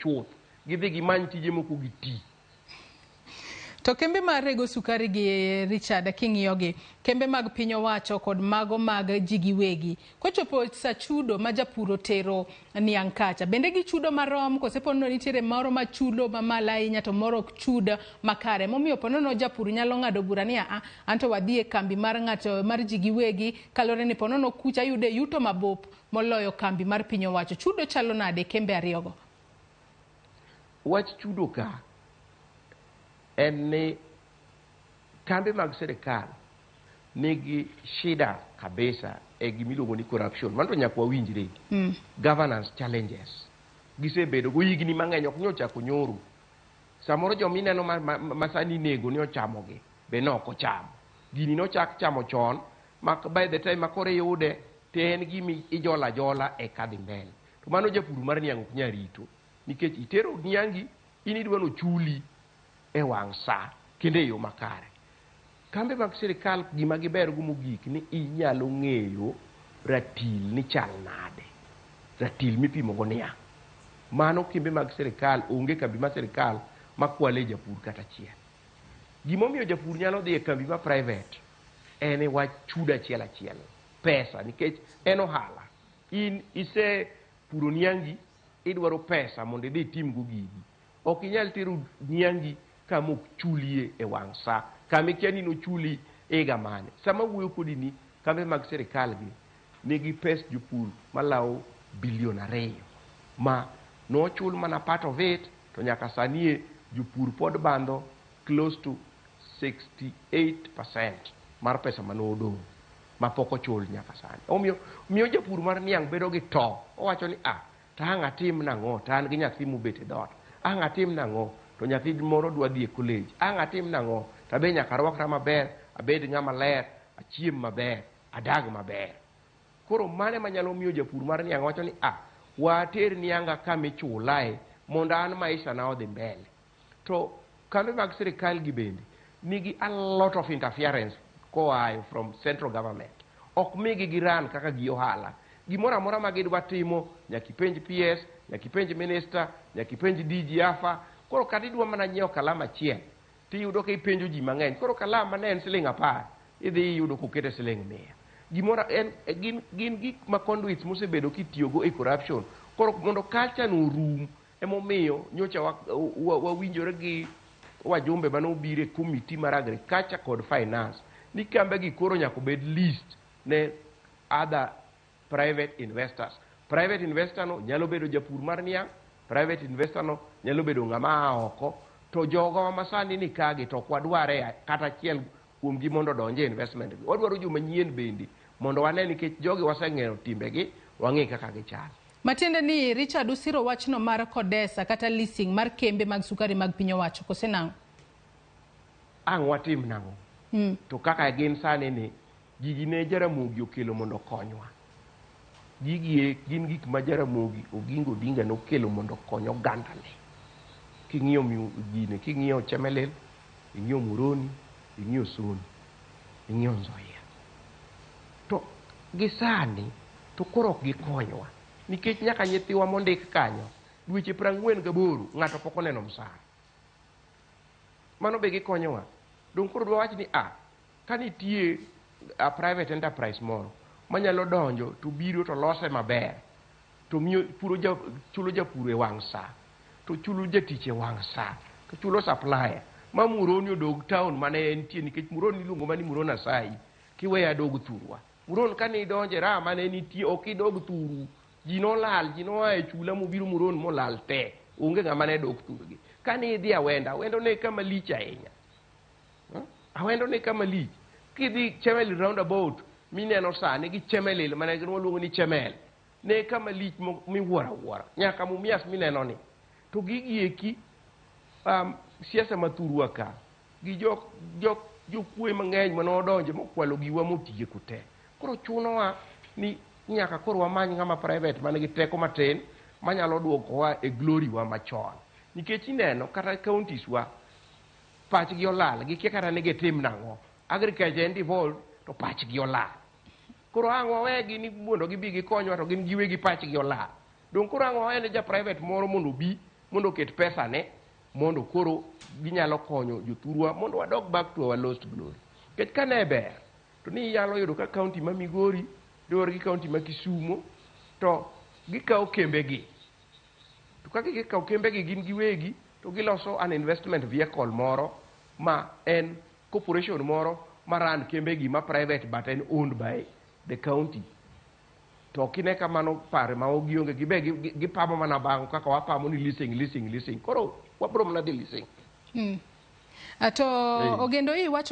chuth gidhi gimany tije moko giti. To kembe mar rego sukari gi Richard king'iyogi, kembe mag piny owacho kod mago mag ji giwegi, kochopo sa chudo ma japur otero niang' kacha, bende gichudo marom kose ponono nitiere moro machudo mamalo ahinya to moro ok chud makare, momiyo ponono japur nyalo ng'ado bura ni anto wadhi e kambi mar ng'ato mar ji giwegi kalore ni ponono kucha yude yuto mabup moloyo kambi mar piny owacho. Chudo chalo nade kembe ariyogo? Wach chudo ka en ni kambi mag sirikal nigi shida kabisa e gimiluongo ni corruption. Manto nyaka wawinjre. Governance challenges. Gisebedo go higni mang'eny, ok nyochako nyoro. Samoro jomineno masani nego ni ochamogi, be noko ochamo. Gini nochak chamo chon, by the time makore yude, te en gimi ijola jola e kadhi mbele. To mano japur mar niang' ok nyal rito. Nikech itero niangi, inidwano chuli e wang' sa kendo e yo makare. Kambe mag sirikal gima giber go mogik ni inyalo ng'eyo ratil ni chal nade, ratil mipimo go niang'. Mano kembe mag sirikal onge kambi mar sirikal makwale japur kata achiel. Gimomiyo japur nyalo dhi e kambi ma private en wach chudo achiel, pesa, nikech en ohala. In ise puro niangi, idwaro pesa mondo idhi tim go gigi. Ok inyal tero niangi kama ok chulie e wang' sa, kama ikia ni nochuli higa mane. Sama wuoyo kodi ni kambe mag sirikal gi nigi pes jopur malawo bilion 2 ma nochul mana part of it, to nyaka sanie jopur pod bando close to 68% mar pesa manodong' ma pok ochul nyaka sani. Omiyo japur mar niang' bedo gi to, owacho ni ta ang' atim nang'o, ta an gi nyathi mobet e dot, ang' atim nang'o, to nyathi moro dwa dhi e college, ang' atim nang'o, to be nyaka rwakra maber, abed ng'ama ler, achiem maber, adag maber. Koro mane manyalo miyo japur mar niang' wacho ni water nianga kama ichulae mondo an maisha na odhi mbele. To kambi mag sirikal gi bende nigi a lot of interference koayo from central government. Ok migi giran kaka gi ohala. Gimoro amora ma gidwa timo, nyaka ipenj PS, nyaka ipenj minister, nyaka ipenj DG afa. Koro kata idwa mana nyiewo kalam achiel, tiyudo ka ipenjo ji mang'eny. Koro kalam mane en siling 10, idhi iyudo kokete siling 100. Gimoro gin gik ma conduits mosebedo kitiyogo e corruption. Koro mondo culture no rum, emomiyo nyocha wawinjore gi wajumbe manobiro e committee mar agriculture kod finance ni kambe gi koro nyaka bed list ne other private investors. Private investor no nyalo bedo japur mar niang', private investor no nyalo bedo ng'ama oko, to jogo masani ni kagi to kwadware kata achiel kuom gi mondo donje investment. Wadwaro joma nyien bende mondo wane nikech jogi waseng'eyo timbegi, wang'e kaka gichal. Matiende ni Richard usiro wachno mar kodesa kata leasing mar kembe mag sukari mag piny owacho kose nang'o? Ang' watim nang'o? To kaka gin sani ni gigi ne Jaramogi okelo mondo konywa. Gigi gin gik ma Jaramogi Oginga Odinga nokelo mondo konyo oganda ne. King'iyo gine, king'iyo Chemelil, ing'iyo Muhoroni, ing'iyo Soni, ing'iyo Nzoia. To gisani to koro ok gikonywa nikech nyaka nyithiwa mondik kanyo dweche 48 ng'ato pok oneno msara. Mano be gikonyowa. Dong koro dwa wach ni kanitie a private enterprise moro manyalo donjo to biro to lose maber, to miyo chulo japur e wang' sa, to chulo jatich e wang' sa, to chulo supplier. Ma Muhoroni odog town mane entie nikech Muhoroni iluongo mani Muhoroni Asayi, kiweya Adog Thurwa. Muhoroni kane idonje mane nitie ok idog Thuru. Ji nolal, ji noa e chula mobiro Muhoroni molal te. Onge ng'ama ne dog Thurgi. Kane idhi Awendo ne kama lich ahinya. Awendo ne kama lich. Kidhi Chemelil roundabout, mineno sani gi Chemelil mane giluongo ni Chemel. Ne kama lich miwuora. Nyaka Mumias mineno ni. To gigi eki siasa ma Thurwa ka. Gi jokwe mang'eny manodonje mokwalo giwa motieko te. Koro chunowa ni nyaka koro wamany ng'ama private mane gi teko matin manyalo duokowa e glory wa machon. Nikech ineno kata counties wa pachgi olal, gikia kata ne gitim nang'o. Agriculture and devolved to pachgi olal. Koro ang' wawegi ni mondo gibi gikonywa to gin giwegi pachgi olal. Dong koro ang' wawene ja private moro mondo bi mondo oket pesa ne mondo koro ginyalo konyo jothurwa mondo wadog back to our lost glory. Ket kane ber to ni nyalo yudo ka kaunti ma Migori riwore gi kaunti ma Kisumo to gikawo kembegi. To kaka gikawo kembegi gin giwegi to giloso an investment vehicle moro ma en corporation moro ma ran kembegi ma private but en owned by the county. To kine kamano pare ma gionge gibe gipamo mana bang' kaka wapamo ni leasing. Koro wabro mana dhi leasing. To Ogendo iwacho